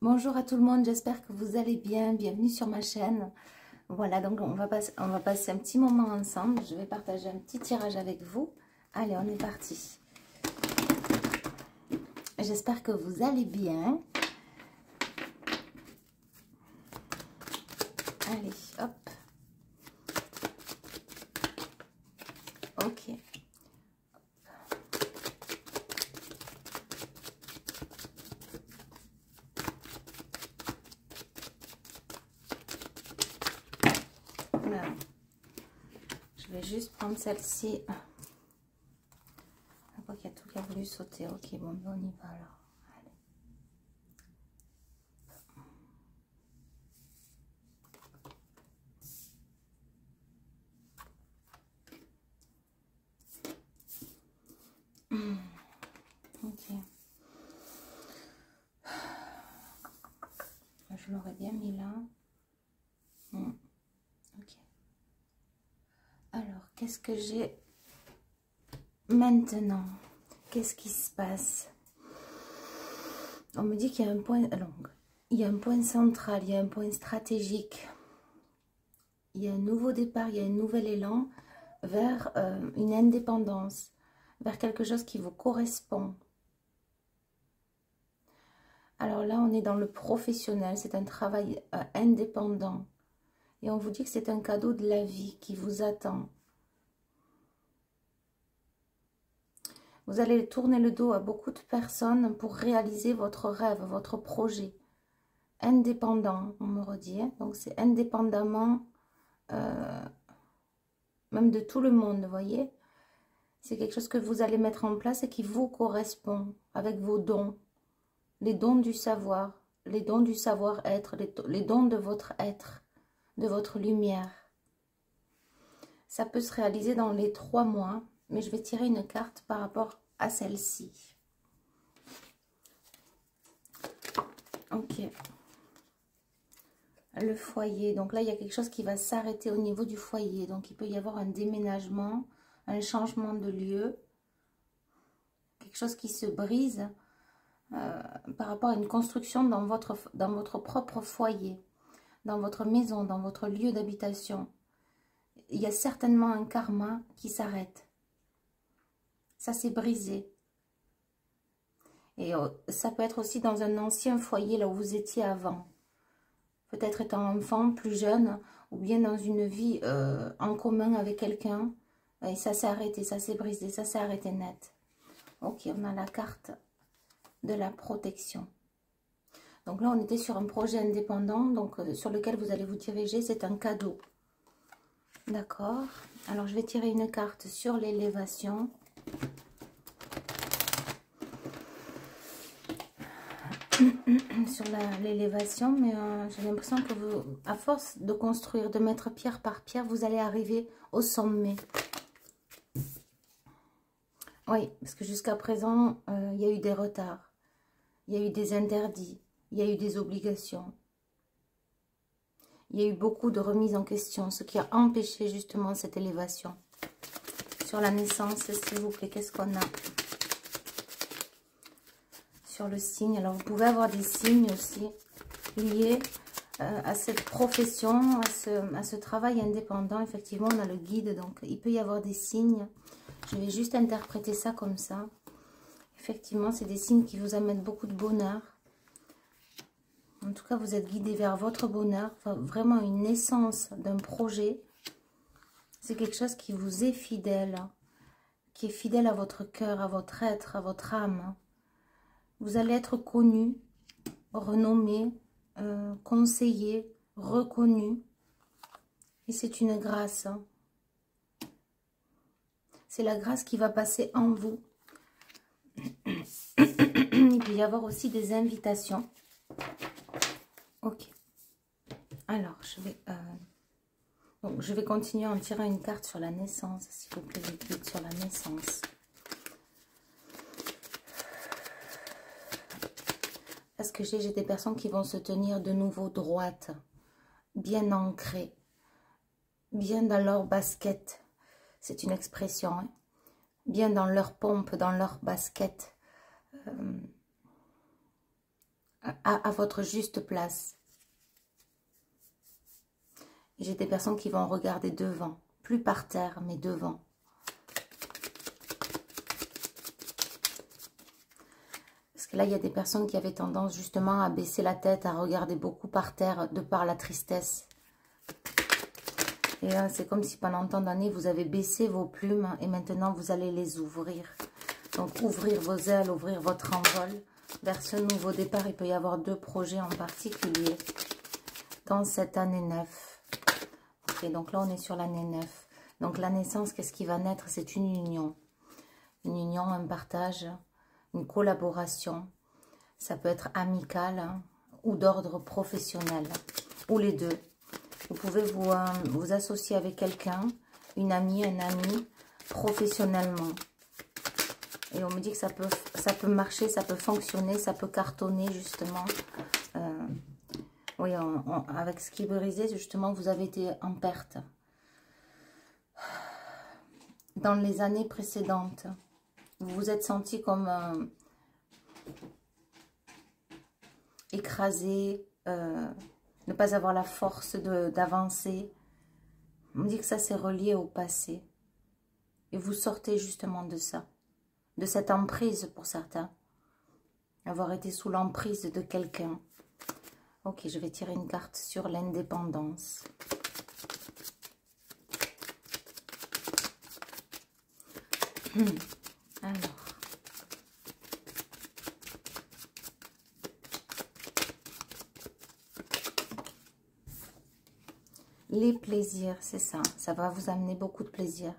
Bonjour à tout le monde, j'espère que vous allez bien. Bienvenue sur ma chaîne. Voilà, donc on va passer un petit moment ensemble. Je vais partager un petit tirage avec vous. Allez, on est parti. J'espère que vous allez bien. Allez, hop. Ok. Voilà. Je vais juste prendre celle-ci. Je vois qu'il y a tout qui a voulu sauter. Ok, bon, on y va alors. Allez. Ok. Je l'aurais bien mis là. Ok. Alors, qu'est-ce que j'ai maintenant? Qu'est-ce qui se passe? On me dit qu'il y a un point, il y a un point central, il y a un point stratégique. Il y a un nouveau départ, il y a un nouvel élan vers une indépendance, vers quelque chose qui vous correspond. Alors là, on est dans le professionnel, c'est un travail indépendant. Et on vous dit que c'est un cadeau de la vie qui vous attend. Vous allez tourner le dos à beaucoup de personnes pour réaliser votre rêve, votre projet. Indépendant, on me redit. Hein? Donc c'est indépendamment, même de tout le monde, vous voyez. C'est quelque chose que vous allez mettre en place et qui vous correspond avec vos dons. Les dons du savoir, les dons du savoir-être, les dons de votre être, de votre lumière. Ça peut se réaliser dans les 3 mois, mais je vais tirer une carte par rapport à celle-ci. Ok. Le foyer, donc là il y a quelque chose qui va s'arrêter au niveau du foyer, donc il peut y avoir un déménagement, un changement de lieu, quelque chose qui se brise par rapport à une construction dans votre propre foyer, dans votre maison, dans votre lieu d'habitation. Il y a certainement un karma qui s'arrête, ça s'est brisé. Et ça peut être aussi dans un ancien foyer là où vous étiez avant. Peut-être étant enfant, plus jeune, ou bien dans une vie en commun avec quelqu'un. Et ça s'est arrêté, ça s'est brisé, ça s'est arrêté net. Ok, on a la carte de la protection. Donc là, on était sur un projet indépendant, donc sur lequel vous allez vous diriger. C'est un cadeau. D'accord. Alors, je vais tirer une carte sur l'élévation. Sur l'élévation, mais j'ai l'impression que vous, à force de construire, de mettre pierre par pierre, vous allez arriver au sommet. Oui, parce que jusqu'à présent, il y a eu des retards, il y a eu des interdits, il y a eu des obligations. Il y a eu beaucoup de remises en question, ce qui a empêché justement cette élévation. Sur la naissance, s'il vous plaît, qu'est-ce qu'on a? Sur le signe, alors vous pouvez avoir des signes aussi liés à cette profession, à ce travail indépendant. Effectivement, on a le guide, donc il peut y avoir des signes. Je vais juste interpréter ça comme ça. Effectivement, c'est des signes qui vous amènent beaucoup de bonheur. En tout cas, vous êtes guidé vers votre bonheur. Enfin, vraiment une naissance d'un projet. C'est quelque chose qui vous est fidèle. Qui est fidèle à votre cœur, à votre être, à votre âme. Vous allez être connu, renommé, conseillé, reconnu. Et c'est une grâce. C'est la grâce qui va passer en vous. Il peut y avoir aussi des invitations. Ok. Alors, je vais continuer en tirant une carte sur la naissance, s'il vous plaît, vite sur la naissance. Parce que j'ai des personnes qui vont se tenir de nouveau droites, bien ancrées, bien dans leur basket. C'est une expression, hein? Bien dans leur pompe, dans leur basket. à votre juste place. J'ai des personnes qui vont regarder devant, plus par terre, mais devant. Parce que là, il y a des personnes qui avaient tendance justement à baisser la tête, à regarder beaucoup par terre, de par la tristesse. Et là, c'est comme si pendant tant d'années, vous avez baissé vos plumes et maintenant, vous allez les ouvrir. Donc, ouvrir vos ailes, ouvrir votre envol vers ce nouveau départ. Il peut y avoir 2 projets en particulier dans cette année 9. Ok, donc là, on est sur l'année 9. Donc, la naissance, qu'est-ce qui va naître? C'est une union. Une union, un partage, une collaboration. Ça peut être amical hein, ou d'ordre professionnel, ou les deux. Vous pouvez vous associer avec quelqu'un, une amie, un ami, professionnellement. Et on me dit que ça peut marcher, ça peut fonctionner, ça peut cartonner justement. Oui, avec ce qui est brisé, justement, vous avez été en perte. Dans les années précédentes, vous vous êtes senti comme écrasé, ne pas avoir la force d'avancer. On me dit que ça c'est relié au passé. Et vous sortez justement de ça, de cette emprise pour certains. Avoir été sous l'emprise de quelqu'un. Ok, je vais tirer une carte sur l'indépendance. Alors. Les plaisirs, c'est ça. Ça va vous amener beaucoup de plaisir.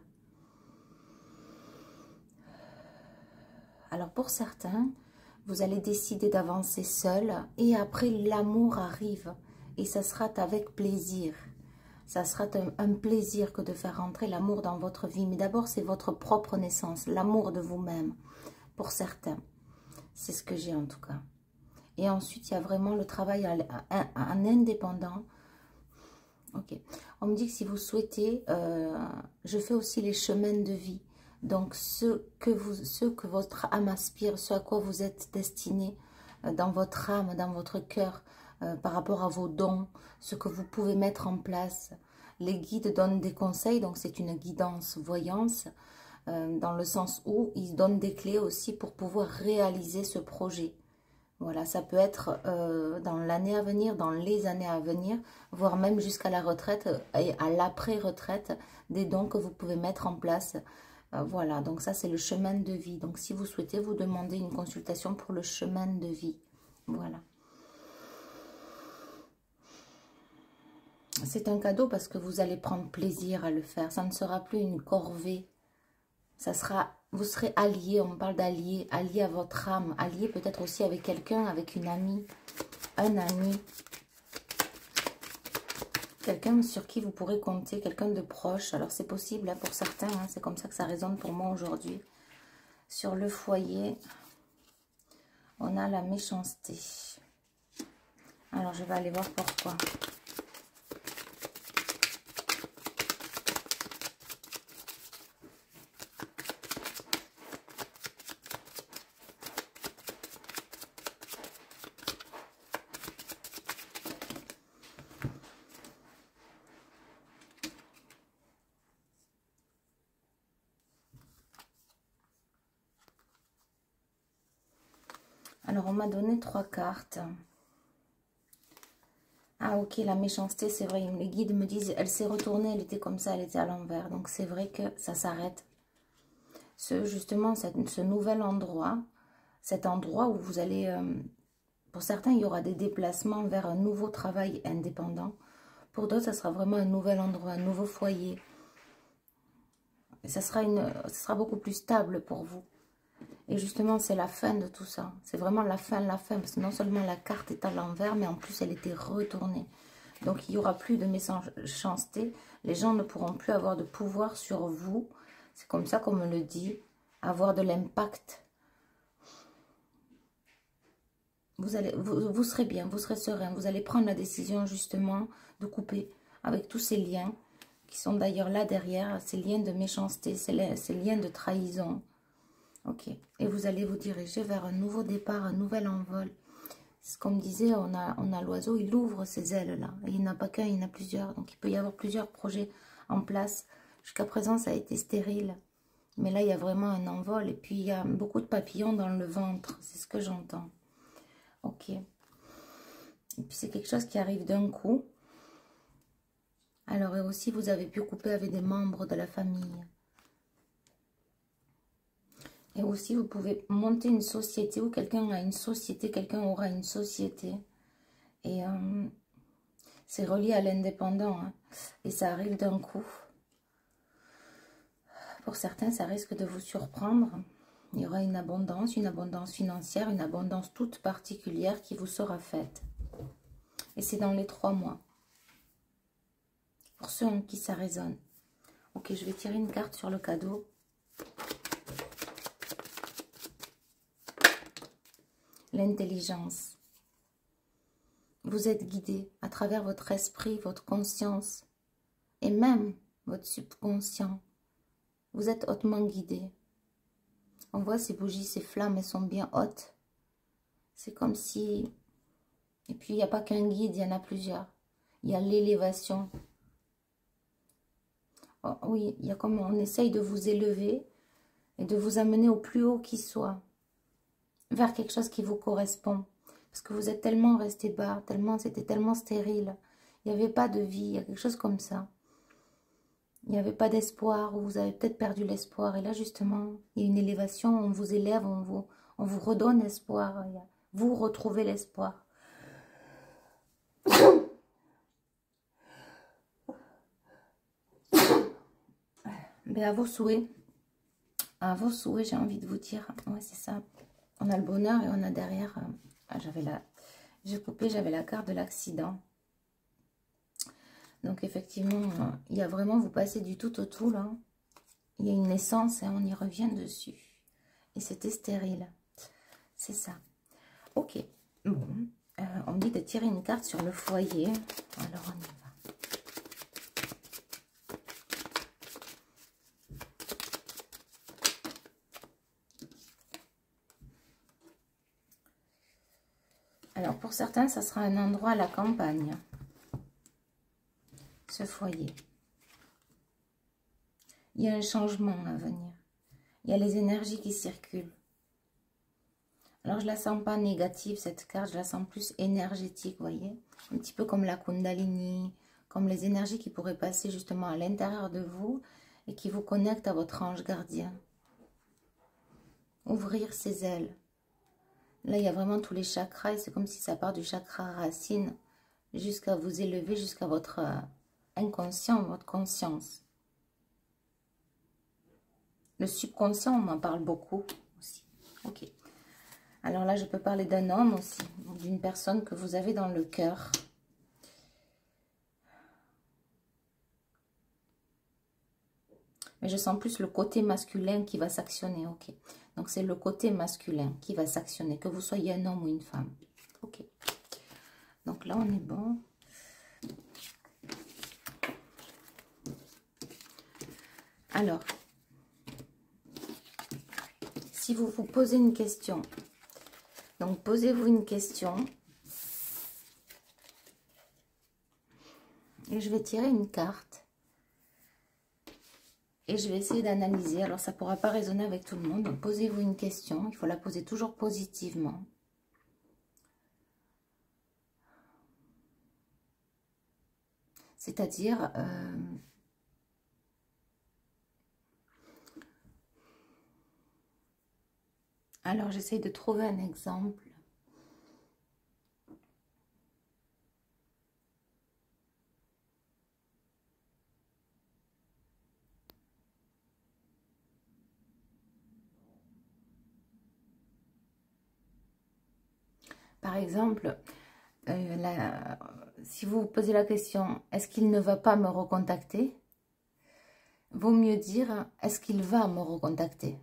Alors pour certains, vous allez décider d'avancer seul et après l'amour arrive et ça sera avec plaisir. Ça sera un plaisir que de faire rentrer l'amour dans votre vie. Mais d'abord, c'est votre propre naissance, l'amour de vous-même pour certains. C'est ce que j'ai en tout cas. Et ensuite, il y a vraiment le travail en indépendant. Ok. On me dit que si vous souhaitez, je fais aussi les chemins de vie. Donc, ce que votre âme aspire, ce à quoi vous êtes destiné dans votre âme, dans votre cœur, par rapport à vos dons, ce que vous pouvez mettre en place. Les guides donnent des conseils, donc c'est une guidance voyance, dans le sens où ils donnent des clés aussi pour pouvoir réaliser ce projet. Voilà, ça peut être dans l'année à venir, dans les années à venir, voire même jusqu'à la retraite et à l'après-retraite, des dons que vous pouvez mettre en place. Voilà, donc ça c'est le chemin de vie. Donc si vous souhaitez, vous demandez une consultation pour le chemin de vie. Voilà. C'est un cadeau parce que vous allez prendre plaisir à le faire. Ça ne sera plus une corvée. Ça sera, vous serez allié, on parle d'allié, allié à votre âme, allié peut-être aussi avec quelqu'un, avec une amie, un ami. Quelqu'un sur qui vous pourrez compter, quelqu'un de proche. Alors c'est possible hein, pour certains, hein, c'est comme ça que ça résonne pour moi aujourd'hui. Sur le foyer, on a la méchanceté. Alors je vais aller voir pourquoi. Alors, on m'a donné 3 cartes. Ah, ok, la méchanceté, c'est vrai. Les guides me disent, elle s'est retournée, elle était comme ça, elle était à l'envers. Donc, c'est vrai que ça s'arrête. Justement, ce nouvel endroit, cet endroit où vous allez... pour certains, il y aura des déplacements vers un nouveau travail indépendant. Pour d'autres, ça sera vraiment un nouvel endroit, un nouveau foyer. Et ça sera beaucoup plus stable pour vous. Et justement, c'est la fin de tout ça. C'est vraiment la fin, parce que non seulement la carte est à l'envers, mais en plus, elle était retournée. Donc, il n'y aura plus de méchanceté. Les gens ne pourront plus avoir de pouvoir sur vous. C'est comme ça qu'on me le dit. Avoir de l'impact. Vous serez bien, vous serez serein. Vous allez prendre la décision, justement, de couper avec tous ces liens qui sont d'ailleurs là derrière. Ces liens de méchanceté, ces liens de trahison. Ok, et vous allez vous diriger vers un nouveau départ, un nouvel envol. C'est comme disait, on a l'oiseau, il ouvre ses ailes-là. Et il n'y en a pas qu'un, il y en a plusieurs. Donc, il peut y avoir plusieurs projets en place. Jusqu'à présent, ça a été stérile. Mais là, il y a vraiment un envol. Et puis, il y a beaucoup de papillons dans le ventre. C'est ce que j'entends. Ok. Et puis, c'est quelque chose qui arrive d'un coup. Alors, et aussi, vous avez pu couper avec des membres de la famille. Et aussi, vous pouvez monter une société où quelqu'un a une société, quelqu'un aura une société. Et c'est relié à l'indépendant. Hein. Et ça arrive d'un coup. Pour certains, ça risque de vous surprendre. Il y aura une abondance financière, une abondance toute particulière qui vous sera faite. Et c'est dans les 3 mois. Pour ceux en qui ça résonne. Ok, je vais tirer une carte sur le cadeau. L'intelligence. Vous êtes guidé à travers votre esprit, votre conscience et même votre subconscient. Vous êtes hautement guidé. On voit ces bougies, ces flammes, elles sont bien hautes. C'est comme si... Et puis, il n'y a pas qu'un guide, il y en a plusieurs. Il y a l'élévation. Oh, oui, il y a comme on essaye de vous élever et de vous amener au plus haut qui soit. Vers quelque chose qui vous correspond. Parce que vous êtes tellement resté bas, c'était tellement stérile. Il n'y avait pas de vie, il y a quelque chose comme ça. Il n'y avait pas d'espoir, ou vous avez peut-être perdu l'espoir. Et là, justement, il y a une élévation, on vous élève, on vous redonne espoir. Vous retrouvez l'espoir. Mais à vos souhaits, j'ai envie de vous dire, ouais, c'est ça. On a le bonheur et on a derrière, j'ai coupé, j'avais la carte de l'accident. Donc effectivement, il y a vraiment, vous passez du tout au tout là. Il y a une naissance et on y revient dessus. Et c'était stérile. C'est ça. Ok. Bon. On me dit de tirer une carte sur le foyer. Alors on y va. Alors pour certains, ça sera un endroit à la campagne. Ce foyer. Il y a un changement à venir. Il y a les énergies qui circulent. Alors, je ne la sens pas négative, cette carte. Je la sens plus énergétique, vous voyez. Un petit peu comme la Kundalini, comme les énergies qui pourraient passer justement à l'intérieur de vous et qui vous connectent à votre ange gardien. Ouvrir ses ailes. Là, il y a vraiment tous les chakras et c'est comme si ça part du chakra racine jusqu'à vous élever, jusqu'à votre inconscient, votre conscience. Le subconscient, on m'en parle beaucoup aussi. Ok. Alors là, je peux parler d'un homme aussi, d'une personne que vous avez dans le cœur. Mais je sens plus le côté masculin qui va s'actionner, ok. Donc c'est le côté masculin qui va s'actionner, que vous soyez un homme ou une femme. Ok. Donc là, on est bon. Alors, si vous vous posez une question, donc posez-vous une question. Et je vais tirer une carte. Et je vais essayer d'analyser. Alors, ça ne pourra pas résonner avec tout le monde. Donc, posez-vous une question. Il faut la poser toujours positivement. C'est-à-dire... alors, j'essaye de trouver un exemple. Par exemple, si vous vous posez la question, est-ce qu'il ne va pas me recontacter? Vaut mieux dire, est-ce qu'il va me recontacter?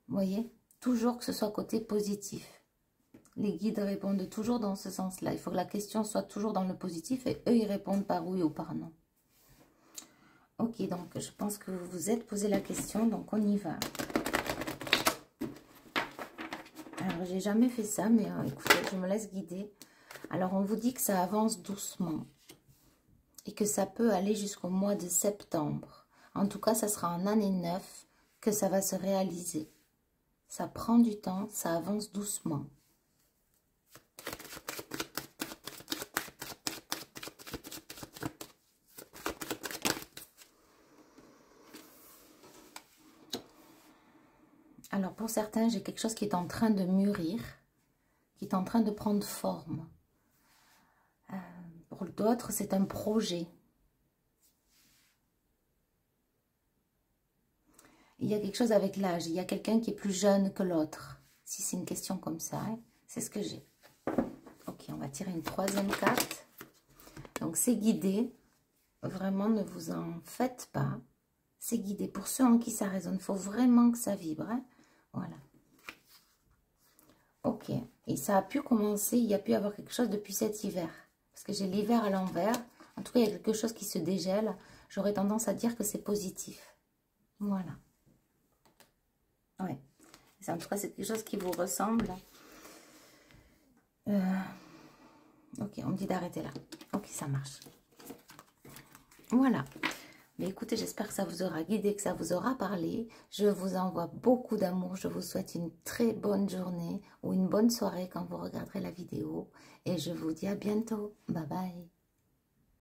Vous voyez? Toujours que ce soit côté positif. Les guides répondent toujours dans ce sens-là. Il faut que la question soit toujours dans le positif et eux, ils répondent par oui ou par non. Ok, donc je pense que vous vous êtes posé la question, donc on y va. Alors, j'ai jamais fait ça, mais écoutez, je me laisse guider. Alors, on vous dit que ça avance doucement et que ça peut aller jusqu'au mois de septembre. En tout cas, ça sera en année 9 que ça va se réaliser. Ça prend du temps, ça avance doucement. Alors, pour certains, j'ai quelque chose qui est en train de mûrir, qui est en train de prendre forme. Pour d'autres, c'est un projet. Il y a quelque chose avec l'âge. Il y a quelqu'un qui est plus jeune que l'autre. Si c'est une question comme ça, hein, c'est ce que j'ai. Ok, on va tirer une troisième carte. Donc, c'est guidé. Vraiment, ne vous en faites pas. C'est guidé. Pour ceux en qui ça résonne, il faut vraiment que ça vibre. Hein. Voilà. Ok. Et ça a pu commencer, il y a pu y avoir quelque chose depuis cet hiver. Parce que j'ai l'hiver à l'envers. En tout cas, il y a quelque chose qui se dégèle. J'aurais tendance à dire que c'est positif. Voilà. Ouais. En tout cas, c'est quelque chose qui vous ressemble. Ok, on me dit d'arrêter là. Ok, ça marche. Voilà. Mais écoutez, j'espère que ça vous aura guidé, que ça vous aura parlé. Je vous envoie beaucoup d'amour. Je vous souhaite une très bonne journée ou une bonne soirée quand vous regarderez la vidéo. Et je vous dis à bientôt. Bye bye.